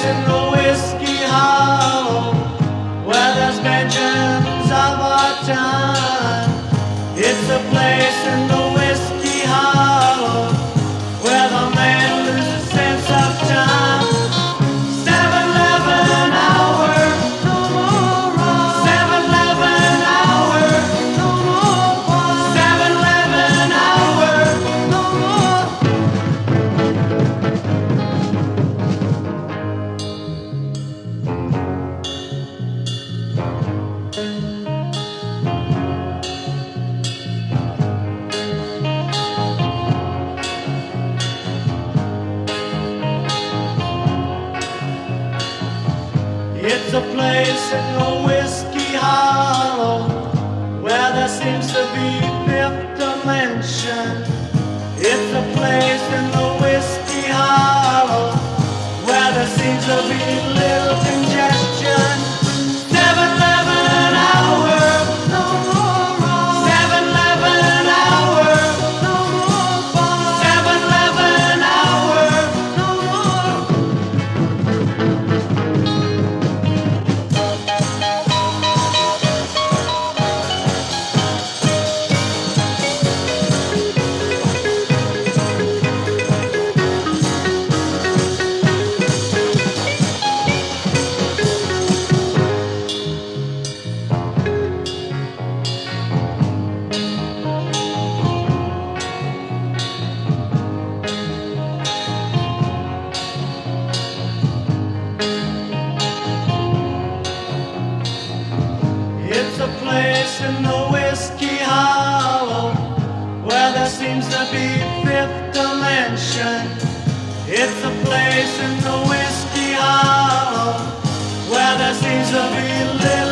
place in the whiskey hollow where there's mentions of our time. It's a place in the whiskey hollow where the man loses sense of time. 7-Eleven hour, no more wrong. 7-Eleven hour, no more wrong. 7-Eleven hour, no more. It's a place in the whiskey hollow where there seems to be fifth dimension. It's a place in the whiskey hollow where there seems to be little congestion. 7-Eleven hour, no more wrong. 7-Eleven hour, no more fun. 7-Eleven hour, no more. It's a place in the whiskey hollow where there seems to be fifth dimension. It's a place in the whiskey hollow where there seems to be little